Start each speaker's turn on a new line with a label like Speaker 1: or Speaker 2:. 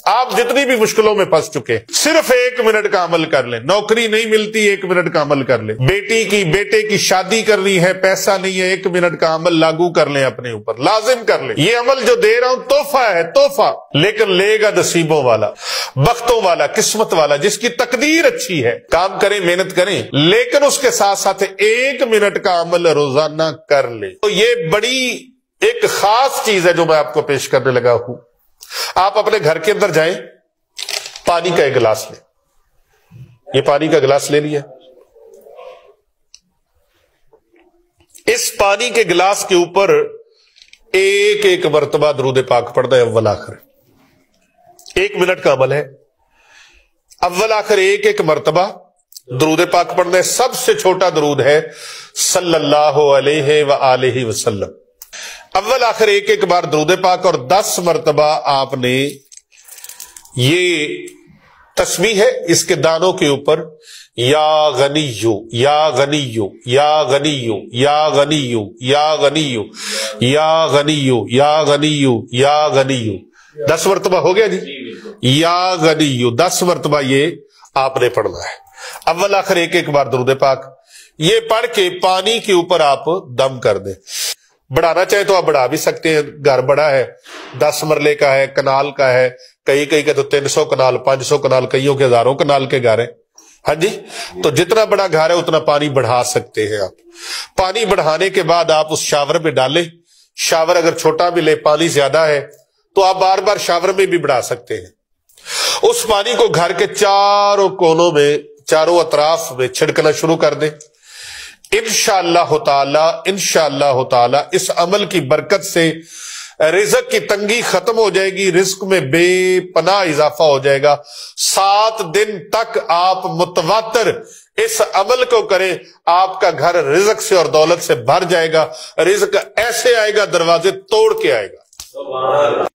Speaker 1: آپ جتنی بھی مشکلوں میں پھنس چکے صرف 1 منٹ کا عمل کر لیں. نوکری نہیں ملتی 1 منٹ کا عمل کر لیں. بیٹے کی شادی کرنی ہے, پیسہ نہیں ہے, 1 منٹ کا عمل لاگو کر لیں, اپنے اوپر لازم کر لیں. یہ عمل جو دے رہا ہوں تحفہ ہے, تحفہ, لیکن لے گا نصیبوں والا, بختوں والا, قسمت والا, جس کی تقدیر اچھی ہے. کام کریں, محنت کریں, لیکن اس کے ساتھ ساتھ 1 منٹ کا عمل روزانہ کر لیں. تو یہ بڑی ایک خاص چیز ہے جو میں آپ کو پیش کرنے لگا ہوں. آپ اپنے گھر کے اندر جائیں, پانی کا ایک گلاس لیں. یہ پانی کا گلاس لے لیا. اس پانی کے گلاس کے اوپر ایک مرتبہ درود پاک پڑھنا ہے اول آخر. 1 منٹ کا عمل ہے. اول آخر ایک مرتبہ درود پاک پڑھنا ہے. سب سے چھوٹا درود ہے صلی اللہ علیہ وآلہ وسلم. اول آخر ایک بار درود پاک, اور 10 مرتبہ آپ نے یہ تسبیح ہے اس کے دانوں کے اوپر یا غنیو یا غنیو یا غنیو یا غنیو یا غنیو یا غنیو یا غنیو یا غنیو 10 مرتبہ ہو گیا جی. یا غنیو 10 مرتبہ یہ آپ نے پڑھنا ہے. اول آخر ایک بار درود پاک. یہ پڑھ کے پانی کے اوپر آپ دم کر دیں. بڑھانا چاہے تو آپ بڑھا بھی سکتے ہیں. گھر بڑا ہے, 10 مرلے کا ہے, کنال کا ہے, کئی کے تو 300 کنال, 500 کنال, کئیوں کے ہزاروں کنال کے گھر ہیں. ہاں جی, تو جتنا بڑا گھر ہے اتنا پانی بڑھا سکتے ہیں آپ. پانی بڑھانے کے بعد آپ اس شاور پہ ڈالیں. شاور اگر چھوٹا بھی لے, پانی زیادہ ہے تو آپ بار بار شاور میں بھی بڑھا سکتے ہیں. اس پانی کو گھر کے چاروں کونوں میں, چاروں اطراف میں چھڑکنا شروع کر دیں. انشاءاللہ تعالی اس عمل کی برکت سے رزق کی تنگی ختم ہو جائے گی, رزق میں بے پناہ اضافہ ہو جائے گا. 7 دن تک آپ متواتر اس عمل کو کریں, آپ کا گھر رزق سے اور دولت سے بھر جائے گا. رزق ایسے آئے گا, دروازے توڑ کے آئے گا.